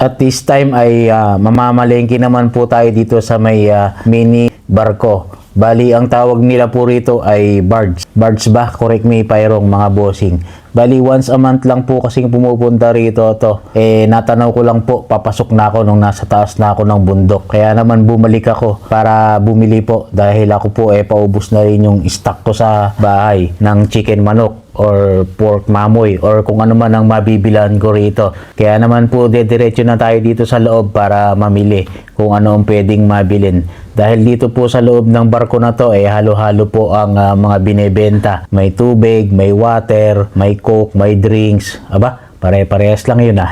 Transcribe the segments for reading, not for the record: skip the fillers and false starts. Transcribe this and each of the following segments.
At this time ay mamamalengke naman po tayo dito sa may mini barko. Bali, ang tawag nila po rito ay barge. Barge ba? Correct me if I'm wrong, mga bossing. Bali, once a month lang po kasing pumupunta rito to. Natanaw ko lang po, papasok na ako nung nasa taas na ako ng bundok. Kaya naman bumalik ako para bumili po dahil ako po paubos na rin yung stock ko sa bahay ng chicken manok or pork mamoy or kung ano man ang mabibilan ko rito. Kaya naman po dediretso na tayo dito sa loob para mamili kung ano ang pwedeng mabilin. Dahil dito po sa loob ng barko na to halo-halo po ang mga binebenta. May tubig, may water, may coke, may drinks. Aba, pare-parehas lang yun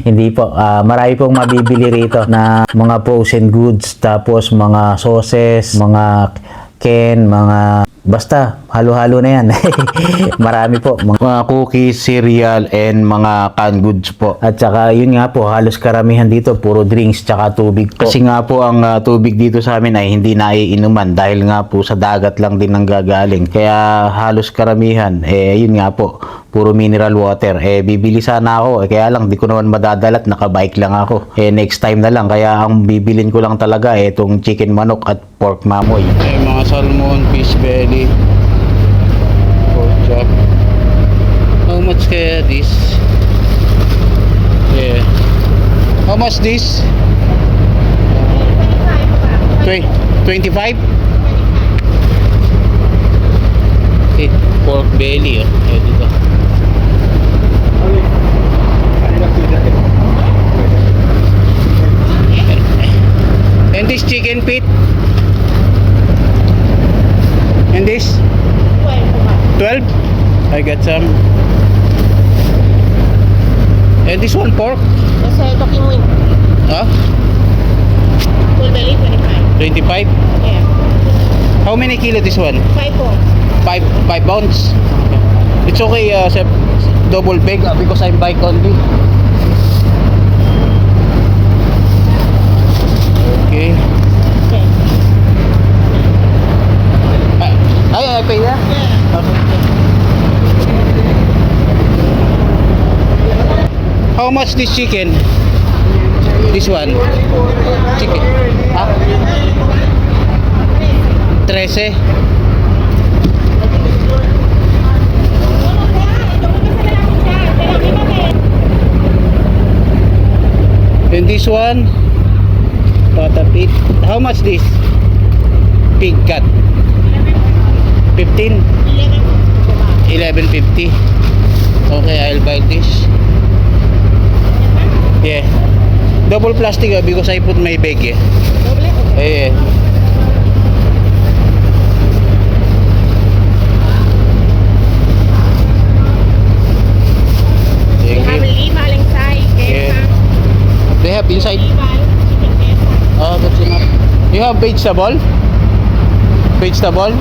Hindi po, marami pong mabibili rito na mga frozen goods, tapos mga sauces, mga can, mga basta halo-halo na yan. Marami po, mga cookies, cereal, and mga canned goods po. At saka yun nga po, halos karamihan dito puro drinks tsaka tubig po. Kasi nga po ang tubig dito sa amin ay hindi naiinuman dahil nga po sa dagat lang din nanggagaling. Kaya halos karamihan yun nga po, puro mineral water. Bibili sana ako, kaya lang di ko naman madadalat, nakabike lang ako. Next time na lang, kaya ang bibilin ko lang talaga itong chicken manok at pork mamoy. Mga salmon, fish belly, pork chop. How much kaya this? How much this? 25? Pork belly dito. And this chicken feet? And this? 12? I got some. And this one pork? Yes, talking wing. Huh? Full belly, 25. 25? Yeah. How many kilo this one? 5 po. 5 pounds? It's okay, sir. Double bag because I'm bike only. Okay. Okay. I pay that? Yeah. Okay. How much this chicken? This one? Chicken. Ah? 13. And this one? Patapit. How much this? Pig cut. 15? 11.50. Okay, I'll buy this. Yeah. Double plastic because I put my bag yeah. You have liver inside. Yeah. They have inside. Liver, chicken breast. Oh, that's enough. You have vegetable? Vegetable?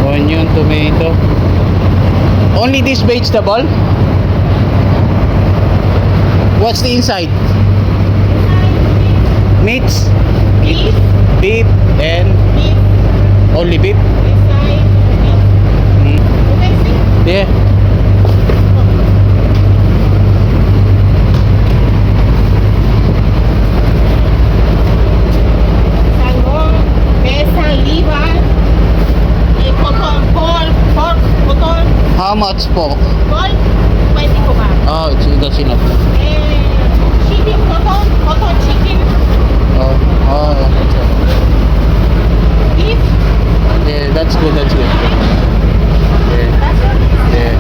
Onion, tomato. Only this vegetable? What's the inside? Meats? Beef. Beef and Beef. only beef? Inside. Mm. Okay, see? Yeah. Salmon, besan, liver, cotton, pork, cotton, How much pork? 20 po ba? Oh, that's enough. Chicken, cotton chicken, Oh, yeah. beef, Yeah, that's good, that's good. Yeah, that's it. yeah.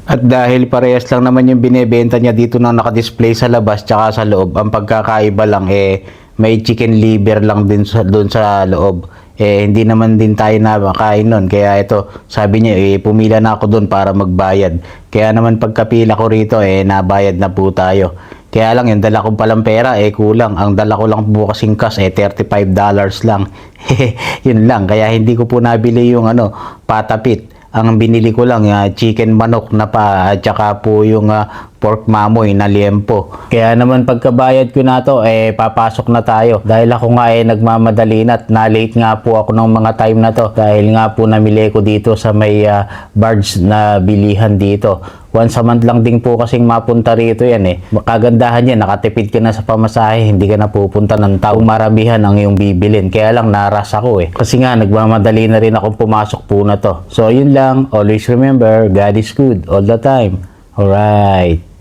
At dahil parehas lang naman yung binebenta niya dito na nakadisplay sa labas tsaka sa loob, ang pagkakaiba lang may chicken liver lang din doon sa loob. Hindi naman din tayo nakakain nun. Kaya ito, sabi niya, pumila na ako doon para magbayad. Kaya naman pagkapila ko rito, nabayad na po tayo. Kaya lang, yung dala ko palang pera, kulang. Ang dala ko lang po kasing cash, $35 lang. Yun lang. Kaya hindi ko po nabili yung patapit. Ang binili ko lang chicken manok na pa at saka po yung pork mamoy na liempo. Kaya naman pagkabayad ko na to, papasok na tayo. Dahil ako nga nagmamadali na at na-late nga po ako ng mga time na to. Dahil nga po namili ko dito sa may Bards na bilihan dito. Once a month lang din po kasing mapunta rito yan Makagandahan yan, nakatipid ka na sa pamasahe, hindi ka na pupunta ng taong maramihan ang iyong bibilin. Kaya lang naras ako Kasi nga nagmamadali na rin akong pumasok po na to. So yun lang, always remember, God is good all the time. Alright.